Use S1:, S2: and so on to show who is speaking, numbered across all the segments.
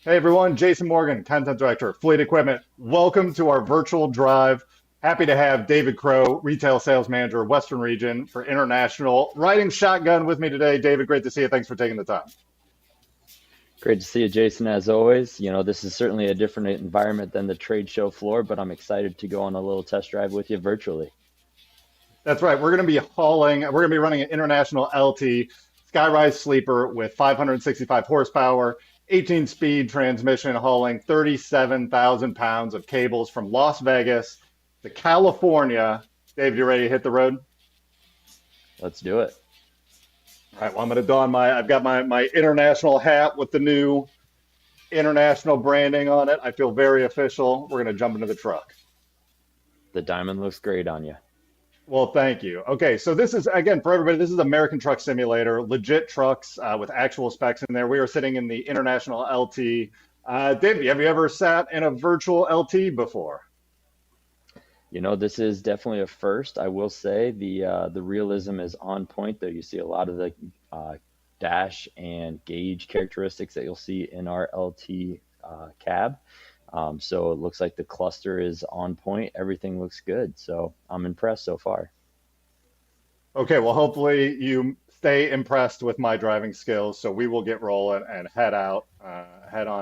S1: Hey everyone, Jason Morgan, Content Director, Fleet Equipment. Welcome to our virtual drive. Happy to have David Crowe, Retail Sales Manager, Western Region for International, riding shotgun with me today. David, great to see you. Thanks for taking the time.
S2: Great to see you, Jason, as always. This is certainly a different environment than the trade show floor, but I'm excited to go on a little test drive with you virtually.
S1: That's right. We're going to be running an International LT Skyrise Sleeper with 565 horsepower, 18 speed transmission, hauling 37,000 pounds of cables from Las Vegas to California. David, you ready to hit the road?
S2: Let's do it.
S1: All right, well, I'm going to don I've got my international hat with the new international branding on it. I feel very official. We're going to jump into the truck.
S2: The diamond looks great on you.
S1: Well, thank you. Okay, so this is, again, for everybody, this is American Truck Simulator, legit trucks with actual specs in there. We are sitting in the International LT. David, have you ever sat in a virtual LT before?
S2: This is definitely a first. I will say the realism is on point, though. You see a lot of the dash and gauge characteristics that you'll see in our LT cab. So it looks like the cluster is on point. Everything looks good. So I'm impressed so far.
S1: Okay, well, hopefully you stay impressed with my driving skills, so we will get rolling and head on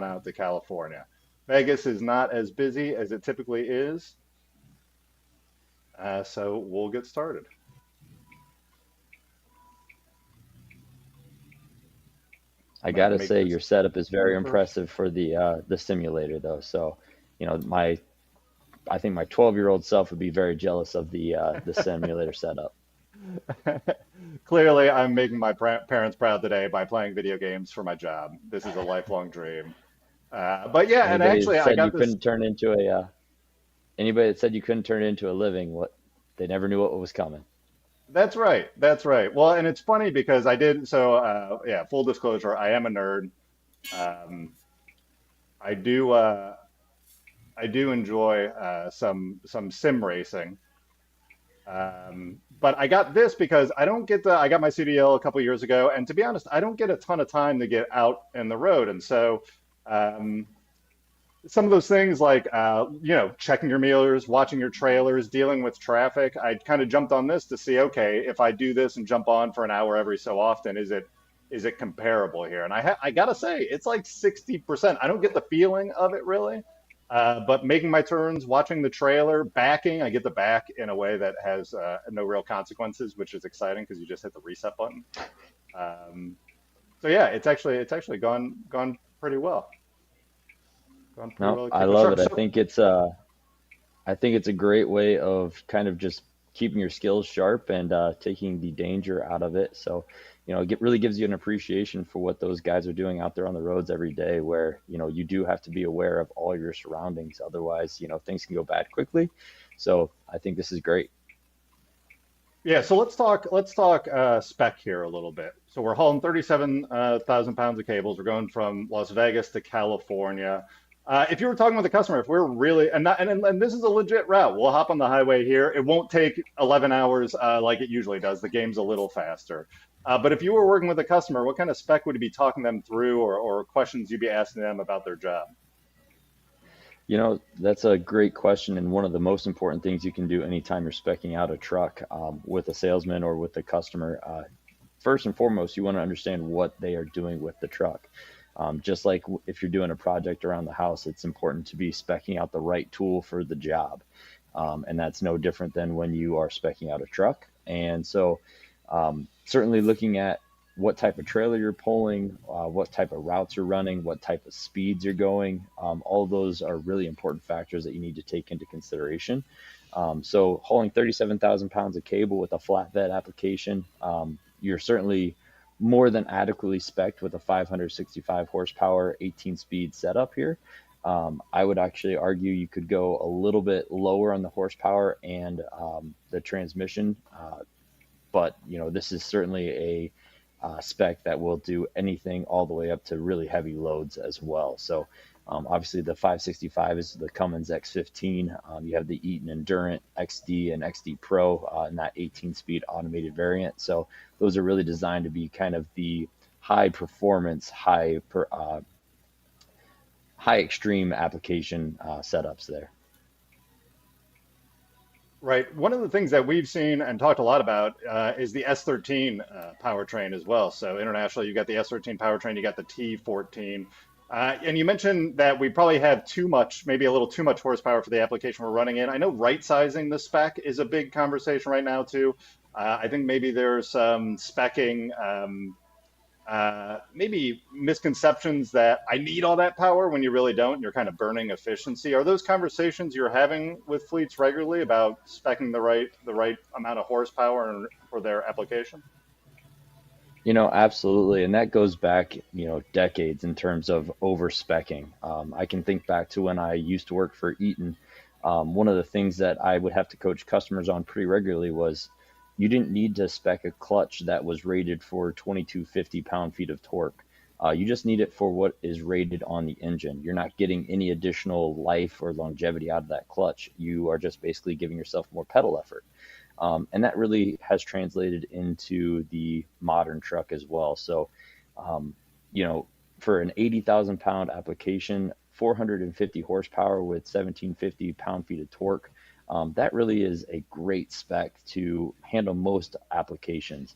S1: out to California. Vegas is not as busy as it typically is, so we'll get started.
S2: I
S1: I'm going to
S2: gotta
S1: make
S2: say,
S1: this
S2: your setup is very
S1: move first.
S2: impressive for the simulator, though. So, my I think my 12-year-old self would be very jealous of the simulator setup.
S1: Clearly, I'm making my parents proud today by playing video games for my job. This is a lifelong dream. But yeah, and
S2: Anybody that
S1: actually, I
S2: said you
S1: got this.
S2: couldn't turn into a anybody that said you couldn't turn it into a living, what they never knew what was coming.
S1: That's right. That's right. Well, and it's funny because I did. So, yeah, full disclosure, I am a nerd. Um, I do. I do enjoy some sim racing. But I got this because I don't get I got my CDL a couple years ago, and to be honest, I don't get a ton of time to get out in the road, and so. Um, some of those things like checking your meters, watching your trailers, dealing with traffic. I kind of jumped on this to see, okay, if I do this and jump on for an hour every so often, is it comparable here? And I gotta say, it's like 60%. I don't get the feeling of it really, but making my turns, watching the trailer, backing, I get the back in a way that has no real consequences, which is exciting because you just hit the reset button. Um, so yeah, it's actually gone pretty well. Gone pretty
S2: No,
S1: well
S2: I
S1: keeping
S2: love
S1: sharp.
S2: it. I
S1: So
S2: think it's a great way of kind of just keeping your skills sharp and taking the danger out of it. So, it really gives you an appreciation for what those guys are doing out there on the roads every day, where, you do have to be aware of all your surroundings. Otherwise, things can go bad quickly. So I think this is great.
S1: yeah, so let's talk spec here a little bit. So we're hauling 37,000 pounds of cables. We're going from Las Vegas to California. If you were talking with a customer, if we're really and this is a legit route, we'll hop on the highway here. It won't take 11 hours like it usually does. The game's a little faster. But if you were working with a customer, what kind of spec would you be talking them through, or questions you'd be asking them about their job?
S2: That's a great question, and one of the most important things you can do anytime you're specing out a truck with a salesman or with a customer. First and foremost, you want to understand what they are doing with the truck. Just like if you're doing a project around the house, it's important to be specing out the right tool for the job. And that's no different than when you are specing out a truck. And so, certainly looking at what type of trailer you're pulling, what type of routes you're running, what type of speeds you're going. All of those are really important factors that you need to take into consideration. So hauling 37,000 pounds of cable with a flatbed application, you're certainly more than adequately spec'd with a 565 horsepower, 18 speed setup here. I would actually argue you could go a little bit lower on the horsepower and the transmission, but this is certainly a spec that will do anything all the way up to really heavy loads as well. So obviously the 565 is the Cummins X15. You have the Eaton Endurant XD and XD Pro in that 18-speed automated variant. So those are really designed to be kind of the high performance, high extreme application setups there.
S1: Right. One of the things that we've seen and talked a lot about is the S13 powertrain as well. So internationally, you got the S13 powertrain, you got the T14. And you mentioned that we probably have too much, maybe a little too much horsepower for the application we're running in. I know right sizing the spec is a big conversation right now too. I think maybe there's some specking. Maybe misconceptions that I need all that power when you really don't. You're kind of burning efficiency. Are those conversations you're having with fleets regularly about specing the right amount of horsepower for their application?
S2: Absolutely. And that goes back, decades in terms of over specking. I can think back to when I used to work for Eaton. One of the things that I would have to coach customers on pretty regularly was you didn't need to spec a clutch that was rated for 2250 pound-feet of torque. You just need it for what is rated on the engine. You're not getting any additional life or longevity out of that clutch. You are just basically giving yourself more pedal effort. And that really has translated into the modern truck as well. So, um, you know, for an 80,000 pound application, 450 horsepower with 1750 pound feet of torque, that really is a great spec to handle most applications.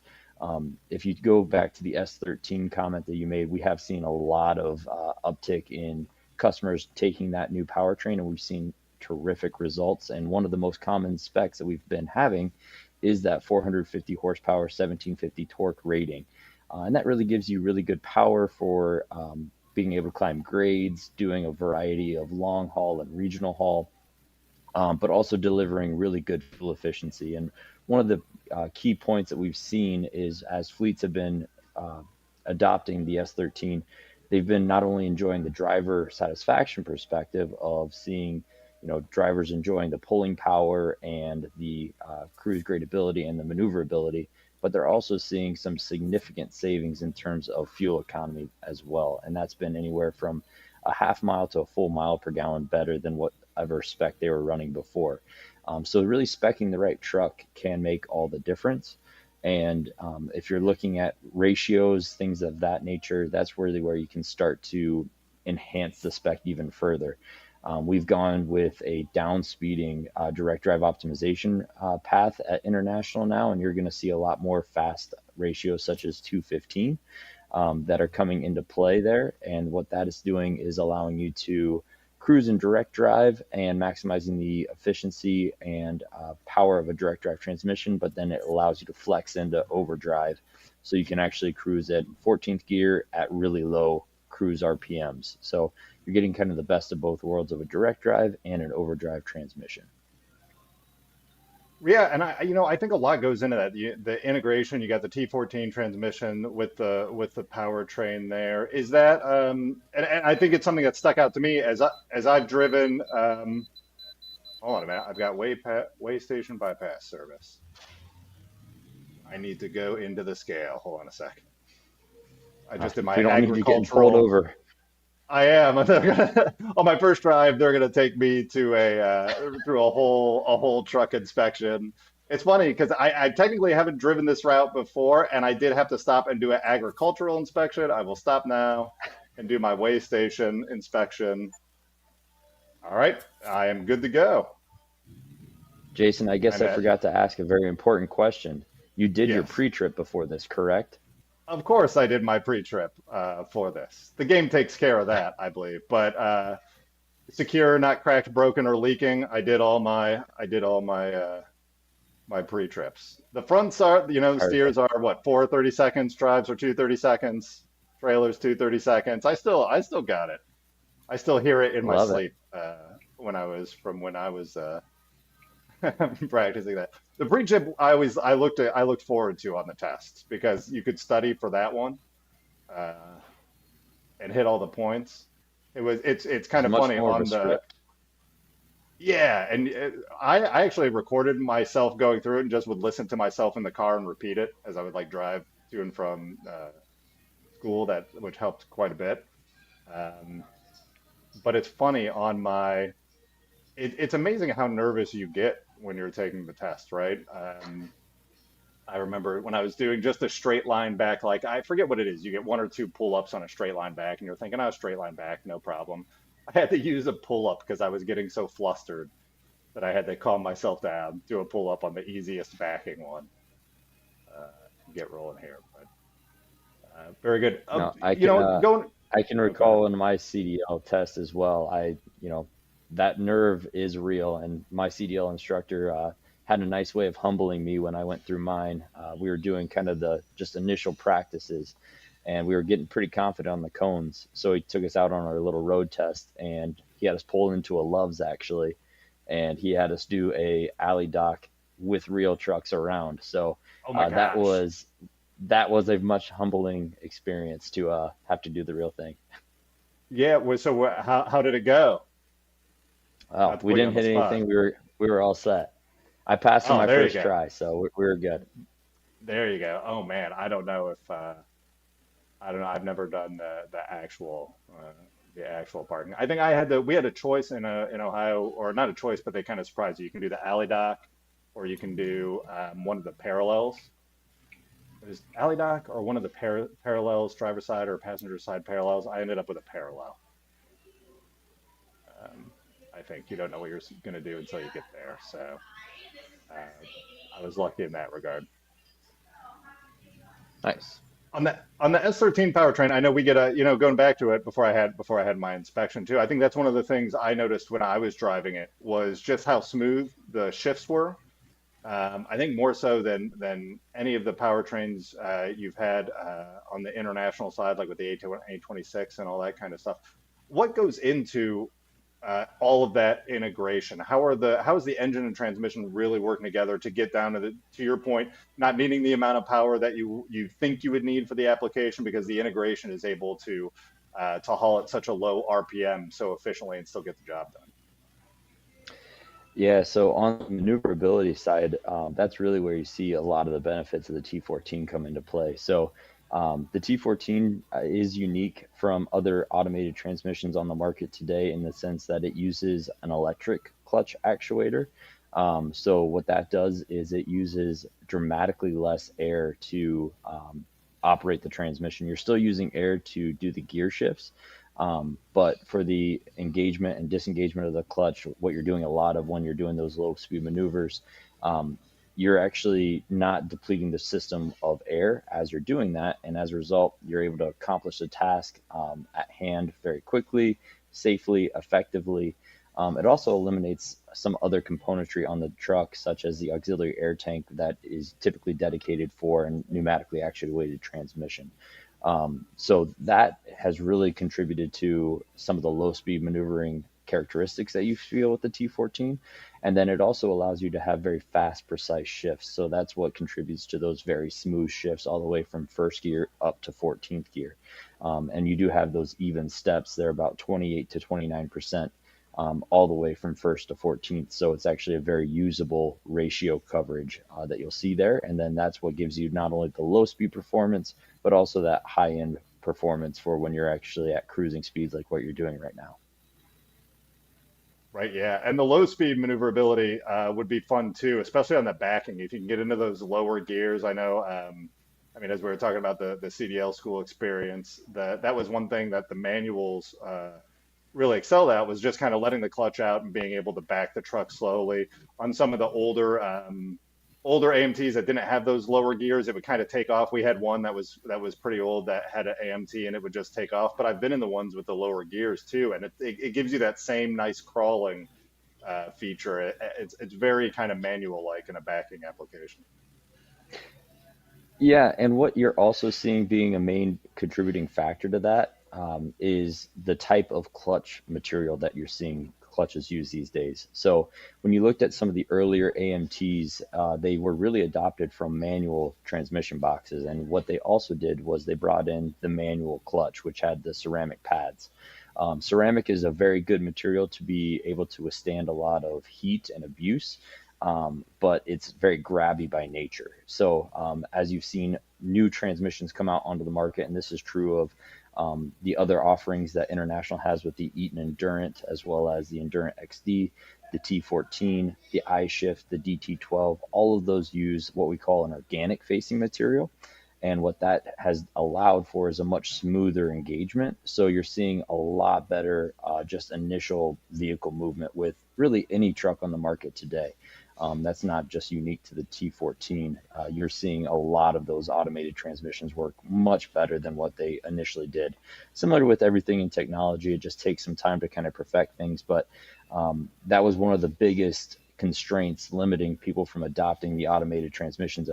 S2: If you go back to the S13 comment that you made, we have seen a lot of uptick in customers taking that new powertrain, and we've seen terrific results. And one of the most common specs that we've been having is that 450 horsepower, 1750 torque rating. And that really gives you really good power for being able to climb grades, doing a variety of long haul and regional haul, but also delivering really good fuel efficiency. And one of the key points that we've seen is as fleets have been uh, adopting the S13, they've been not only enjoying the driver satisfaction perspective of seeing, drivers enjoying the pulling power and the cruise grade ability and the maneuverability, but they're also seeing some significant savings in terms of fuel economy as well. And that's been anywhere from a half mile to a full mile per gallon better than whatever spec they were running before. So really specing the right truck can make all the difference. And if you're looking at ratios, things of that nature, that's really where you can start to enhance the spec even further. We've gone with a down speeding direct drive optimization path at International now, and you're going to see a lot more fast ratios such as 215 that are coming into play there. And what that is doing is allowing you to cruise in direct drive and maximizing the efficiency and power of a direct drive transmission, but then it allows you to flex into overdrive. So you can actually cruise at 14th gear at really low cruise RPMs. So you're getting kind of the best of both worlds of a direct drive and an overdrive transmission.
S1: Yeah, and I think a lot goes into that. The integration, you got the T14 transmission with the powertrain there. Is that and I think it's something that stuck out to me as I've driven. Hold on a minute, I've got way station bypass service. I need to go into the scale. Hold on a sec. I just did my
S2: We don't need you getting pulled
S1: agricultural.
S2: over.
S1: I am. On my first drive, they're gonna take me to a through a whole truck inspection. It's funny because I technically haven't driven this route before, and I did have to stop and do an agricultural inspection. I will stop now and do my way station inspection. All right, I am good to go.
S2: Jason, I guess
S1: I'm
S2: I
S1: at
S2: forgot to ask a very important question. You did your
S1: yes.
S2: pre-trip before this, correct?
S1: Of course, I did my pre-trip for this. The game takes care of that, I believe. But secure, not cracked, broken, or leaking. I did all my pre-trips. The fronts are, steers
S2: Perfect.
S1: are what, 4 30 seconds, drives are 2 30 seconds, trailers 2 30 seconds. I still got it. I still hear it in my
S2: Love it.
S1: sleep when I was practicing that. The pre-trip I looked forward to on the test because you could study for that one uh, and hit all the points. It's
S2: It's
S1: kind of
S2: much
S1: funny
S2: more of a
S1: on the
S2: script.
S1: yeah, and I actually recorded myself going through it and just would listen to myself in the car and repeat it as I would like drive to and from school, that which helped quite a bit. Um, but it's funny on it's amazing how nervous you get when you're taking the test, right? I remember when I was doing just a straight line back, like I forget what it is. You get one or two pull-ups on a straight line back, and you're thinking, oh, straight line back, no problem. I had to use a pull up because I was getting so flustered that I had to calm myself down, do a pull up on the easiest backing one, get rolling here. But very good.
S2: No,
S1: Going.
S2: I can
S1: Oh, go ahead.
S2: recall in my CDL test as well. That nerve is real, and my CDL instructor had a nice way of humbling me when I went through mine. We were doing kind of the just initial practices, and we were getting pretty confident on the cones. So he took us out on our little road test, and he had us pull into a Love's actually, and he had us do a alley dock with real trucks around. So
S1: Oh my
S2: that
S1: gosh.
S2: was a much humbling experience to have to do the real thing.
S1: Yeah. How did it go?
S2: Oh,
S1: Not to
S2: we
S1: put you
S2: didn't
S1: on the
S2: hit
S1: spot.
S2: anything. We were all set. I passed on
S1: Oh,
S2: my
S1: there you
S2: first
S1: go.
S2: try, so we were good.
S1: There you go. Oh man, I don't know if I don't know. I've never done the actual parking. I think we had a choice in Ohio, or not a choice, but they kind of surprised you. You can do the alley dock, or you can do one of the parallels. It was alley dock or one of the parallels, driver side or passenger side parallels. I ended up with a parallel. Um, I think you don't know what you're going to do until you get there. So uh, I was lucky in that regard.
S2: Nice.
S1: On the S13 powertrain, I know we get going back to it before I had my inspection too. I think that's one of the things I noticed when I was driving it was just how smooth the shifts were. I think more so than any of the powertrains you've had on the international side, like with the A26 and all that kind of stuff. What goes into all of that integration? How is the engine and transmission really working together to get down to your point, not needing the amount of power that you think you would need for the application because the integration is able to haul at such a low RPM so efficiently and still get the job done.
S2: Yeah, so on the maneuverability side, that's really where you see a lot of the benefits of the T14 come into play. So the T14 is unique from other automated transmissions on the market today in the sense that it uses an electric clutch actuator. So what that does is it uses dramatically less air to operate the transmission. You're still using air to do the gear shifts, but for the engagement and disengagement of the clutch, what you're doing a lot of when you're doing those low speed maneuvers, um, you're actually not depleting the system of air as you're doing that. And as a result, you're able to accomplish the task at hand very quickly, safely, effectively. It also eliminates some other componentry on the truck, such as the auxiliary air tank that is typically dedicated for a pneumatically actuated transmission. So that has really contributed to some of the low speed maneuvering characteristics that you feel with the T14. And then it also allows you to have very fast, precise shifts. So that's what contributes to those very smooth shifts all the way from first gear up to 14th gear. And you do have those even steps. They're about 28 to 29%. All the way from first to 14th. So it's actually a very usable ratio coverage that you'll see there. And then that's what gives you not only the low speed performance, but also that high end performance for when you're actually at cruising speeds like what you're doing right now.
S1: Right, yeah. And the low speed maneuverability would be fun too, especially on the backing. If you can get into those lower gears, I know, I mean, as we were talking about the CDL school experience, that was one thing that the manuals really excelled at was just kind of letting the clutch out and being able to back the truck slowly. On some of the older AMTs that didn't have those lower gears, it would kind of take off. We had one that was pretty old that had an AMT and it would just take off. But I've been in the ones with the lower gears too, and it gives you that same nice crawling feature. It's very kind of manual like in a backing application.
S2: Yeah, and what you're also seeing being a main contributing factor to that is the type of clutch material that you're seeing clutches use these days. So when you looked at some of the earlier AMTs, they were really adopted from manual transmission boxes. And what they also did was they brought in the manual clutch, which had the ceramic pads. Ceramic is a very good material to be able to withstand a lot of heat and abuse, but it's very grabby by nature. So as you've seen new transmissions come out onto the market, and this is true of the other offerings that International has with the Eaton Endurant, as well as the Endurant XD, the T14, the iShift, the DT12, all of those use what we call an organic facing material. And what that has allowed for is a much smoother engagement. So you're seeing a lot better just initial vehicle movement with really any truck on the market today. That's not just unique to the T14. You're seeing a lot of those automated transmissions work much better than what they initially did. Similar with everything in technology, it just takes some time to kind of perfect things. But that was one of the biggest constraints limiting people from adopting the automated transmissions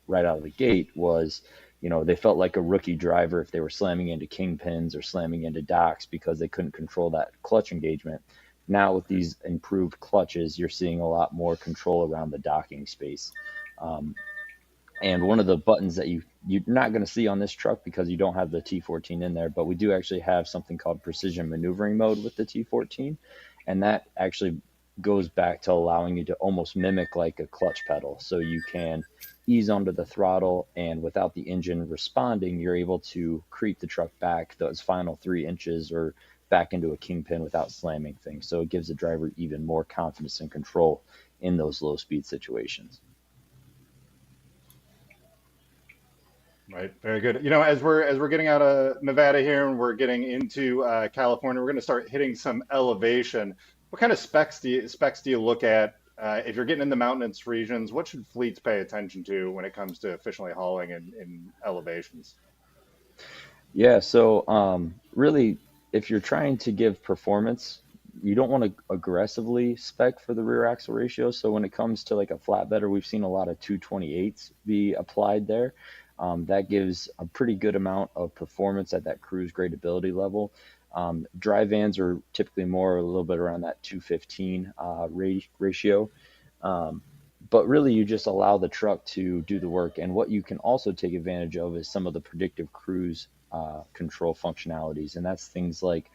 S2: right out of the gate was, they felt like a rookie driver if they were slamming into kingpins or slamming into docks because they couldn't control that clutch engagement. Now with these improved clutches, you're seeing a lot more control around the docking space. Um, and one of the buttons that you're not going to see on this truck because you don't have the T14 in there, but we do actually have something called precision maneuvering mode with the T14, and that actually goes back to allowing you to almost mimic like a clutch pedal. So you can ease onto the throttle, and without the engine responding, you're able to creep the truck back those final 3 inches or back into a kingpin without slamming things. So it gives the driver even more confidence and control in those low speed situations.
S1: Right, very good. As we're getting out of Nevada here and we're getting into California, we're going to start hitting some elevation. What kind of specs do you look at if you're getting in the mountainous regions? What should fleets pay attention to when it comes to efficiently hauling in elevations?
S2: Yeah, so really, if you're trying to give performance, you don't want to aggressively spec for the rear axle ratio. So when it comes to like a flatbedder, we've seen a lot of 228s be applied there. That gives a pretty good amount of performance at that cruise gradability level. Dry vans are typically more a little bit around that 215 ratio. Um, but really, you just allow the truck to do the work. And what you can also take advantage of is some of the predictive cruise control functionalities. And that's things like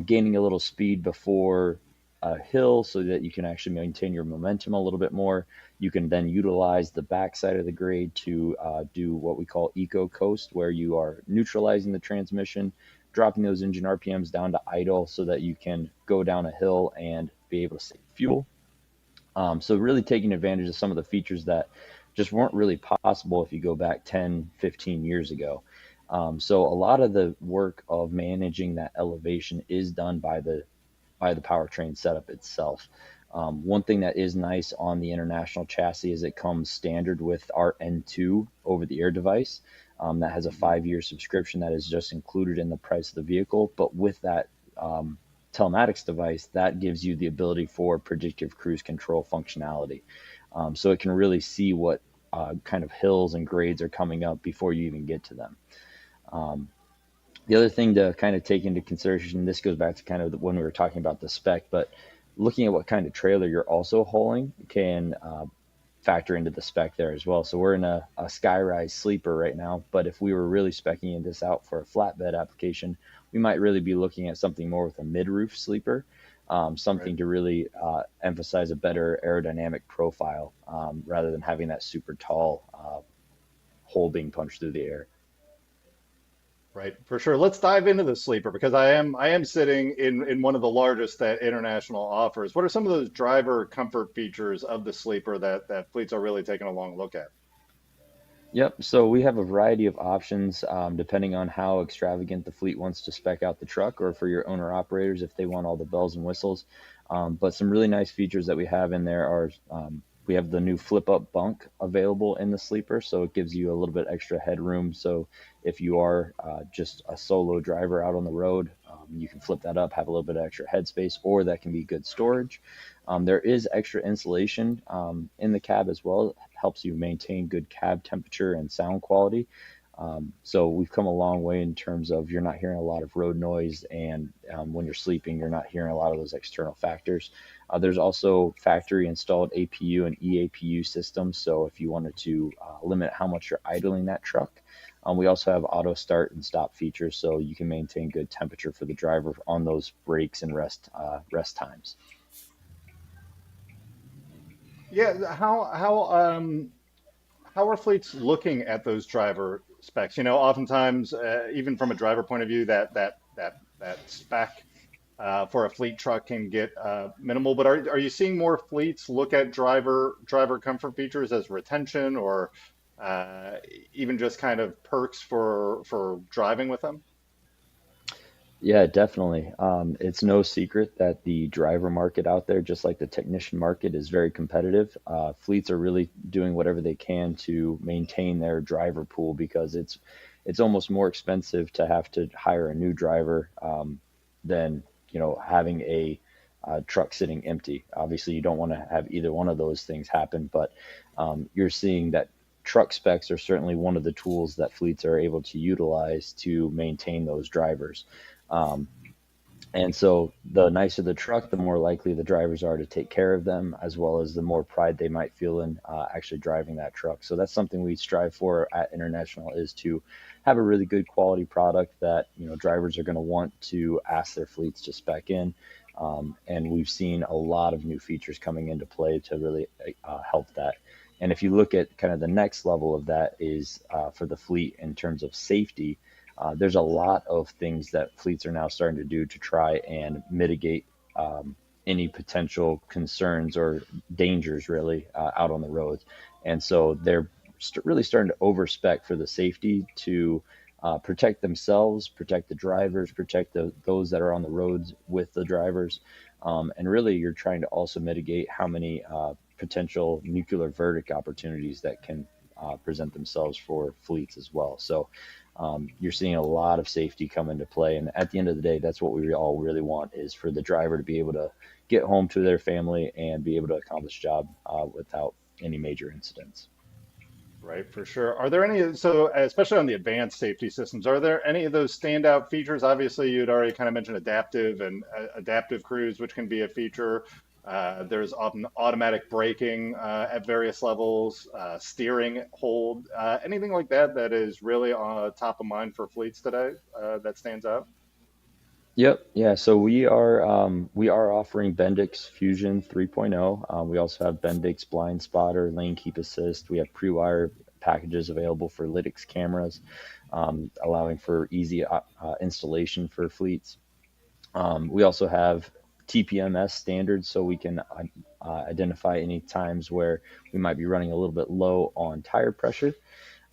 S2: gaining a little speed before a hill so that you can actually maintain your momentum a little bit more. You can then utilize the backside of the grade to do what we call eco coast, where you are neutralizing the transmission, dropping those engine RPMs down to idle so that you can go down a hill and be able to save fuel. So really taking advantage of some of the features that just weren't really possible if you go back 10, 15 years ago. So a lot of the work of managing that elevation is done by the powertrain setup itself. One thing that is nice on the International chassis is it comes standard with our N2 over-the-air device. That has a
S1: Mhm.
S2: 5-year subscription that is just included in the price of the vehicle. But with that telematics device, that gives you the ability for predictive cruise control functionality. So it can really see what kind of hills and grades are coming up before you even get to them. Um, the other thing to kind of take into consideration, this goes back to kind of when we were talking about the spec, but looking at what kind of trailer you're also hauling can factor into the spec there as well. So we're in a Skyrise Sleeper right now, but if we were really specing this out for a flatbed application, we might really be looking at something more with a mid-roof sleeper,
S1: Right.
S2: something to really emphasize a better aerodynamic profile rather than having that super tall hole being punched through the air.
S1: Right, for sure. Let's dive into the sleeper because I am sitting in one of the largest that International offers. What are some of those driver comfort features of the sleeper that fleets are really taking a long look at?
S2: Yep. So we have a variety of options depending on how extravagant the fleet wants to spec out the truck, or for your owner operators if they want all the bells and whistles. But some really nice features that we have in there are we have the new flip up bunk available in the sleeper. So it gives you a little bit extra headroom. So if you are just a solo driver out on the road, you can flip that up, have a little bit of extra headspace, or that can be good storage. There is extra insulation in the cab as well. It helps you maintain good cab temperature and sound quality. So we've come a long way in terms of you're not hearing a lot of road noise, and when you're sleeping, you're not hearing a lot of those external factors. There's also factory installed APU and EAPU systems. So if you wanted to limit how much you're idling that truck, we also have auto start and stop features, so you can maintain good temperature for the driver on those breaks and rest times.
S1: Yeah, how are fleets looking at those driver specs? Oftentimes, even from a driver point of view, that spec for a fleet truck can get minimal. But are you seeing more fleets look at driver comfort features as retention, or uh, even just kind of perks for driving with them?
S2: Yeah, definitely. It's no secret that the driver market out there, just like the technician market, is very competitive. Fleets are really doing whatever they can to maintain their driver pool because it's almost more expensive to have to hire a new driver than having a truck sitting empty. Obviously, you don't want to have either one of those things happen, but you're seeing that truck specs are certainly one of the tools that fleets are able to utilize to maintain those drivers. Um, and so the nicer the truck, the more likely the drivers are to take care of them, as well as the more pride they might feel in actually driving that truck. So that's something we strive for at International is to have a really good quality product that drivers are going to want to ask their fleets to spec in. And we've seen a lot of new features coming into play to really help that. And if you look at kind of the next level of that is for the fleet in terms of safety, there's a lot of things that fleets are now starting to do to try and mitigate any potential concerns or dangers really out on the roads. And so they're really starting to overspec for the safety to protect themselves, protect the drivers, protect those that are on the roads with the drivers. And really, you're trying to also mitigate how many potential nuclear verdict opportunities that can present themselves for fleets as well. So you're seeing a lot of safety come into play. And at the end of the day, that's what we all really want is for the driver to be able to get home to their family and be able to accomplish job without any major incidents.
S1: Right, for sure. Are there any, so especially on the advanced safety systems, are there any of those standout features? Obviously, you'd already kind of mentioned adaptive and adaptive cruise, which can be a feature. There's often automatic braking at various levels, steering hold, anything like that that is really top of mind for fleets today that stands out?
S2: Yep. Yeah. So we are offering Bendix Fusion 3.0. We also have Bendix Blind Spotter, Lane Keep Assist. We have pre-wire packages available for Lytix cameras, allowing for easy installation for fleets. We also have TPMS standards, so we can identify any times where we might be running a little bit low on tire pressure.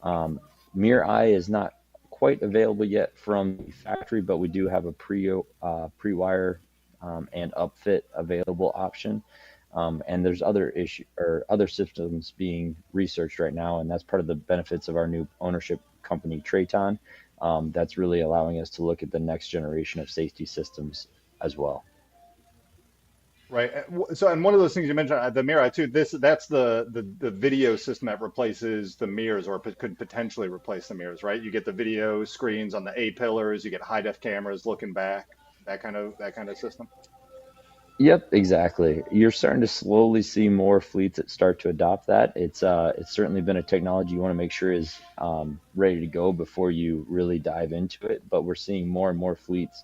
S2: Um, Mirror Eye is not quite available yet from the factory, but we do have a pre-wire and upfit available option. And there's other issue or other systems being researched right now, and that's part of the benefits of our new ownership company, Traton. That's really allowing us to look at the next generation of safety systems as well.
S1: Right. So, and one of those things you mentioned, the mirror too. That's the video system that replaces the mirrors, or could potentially replace the mirrors. Right. You get the video screens on the A pillars. You get high def cameras looking back. That kind of system.
S2: Yep, exactly. You're starting to slowly see more fleets that start to adopt that. It's certainly been a technology you want to make sure is ready to go before you really dive into it. But we're seeing more and more fleets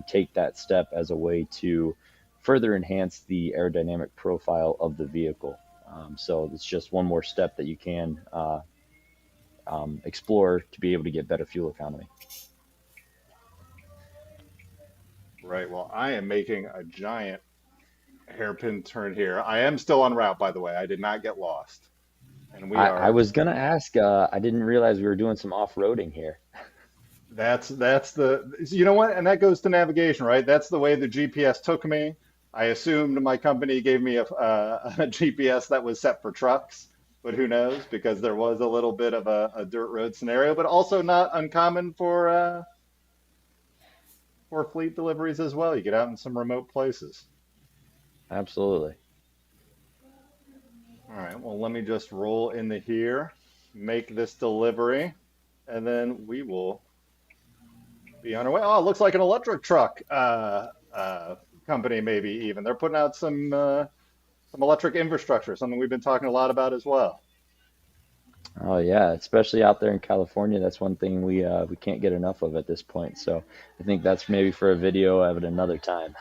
S2: take that step as a way to further enhance the aerodynamic profile of the vehicle. So it's just one more step that you can explore to be able to get better fuel economy.
S1: Right. Well, I am making a giant hairpin turn here. I am still en route, by the way. I did not get lost, and we
S2: I
S1: are.
S2: was gonna ask. I didn't realize we were doing some off-roading here.
S1: That's the, you know what, and that goes to navigation, right? That's the way the GPS took me. I assumed my company gave me a GPS that was set for trucks, but who knows? Because there was a little bit of a dirt road scenario, but also not uncommon for fleet deliveries as well. You get out in some remote places.
S2: Absolutely.
S1: All right, well, let me just roll into here, make this delivery, and then we will be on our way. Oh, it looks like an electric truck company, maybe even. They're putting out some electric infrastructure, something we've been talking a lot about as well.
S2: Oh yeah, especially out there in California, that's one thing we can't get enough of at this point. So I think that's maybe for a video of it another time.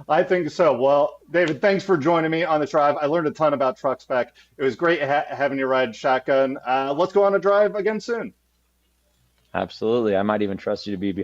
S1: I think so. Well, David, thanks for joining me on the drive. I learned a ton about truck spec. It was great having you ride shotgun. Let's go on a drive again soon.
S2: Absolutely. I might even trust you to be behind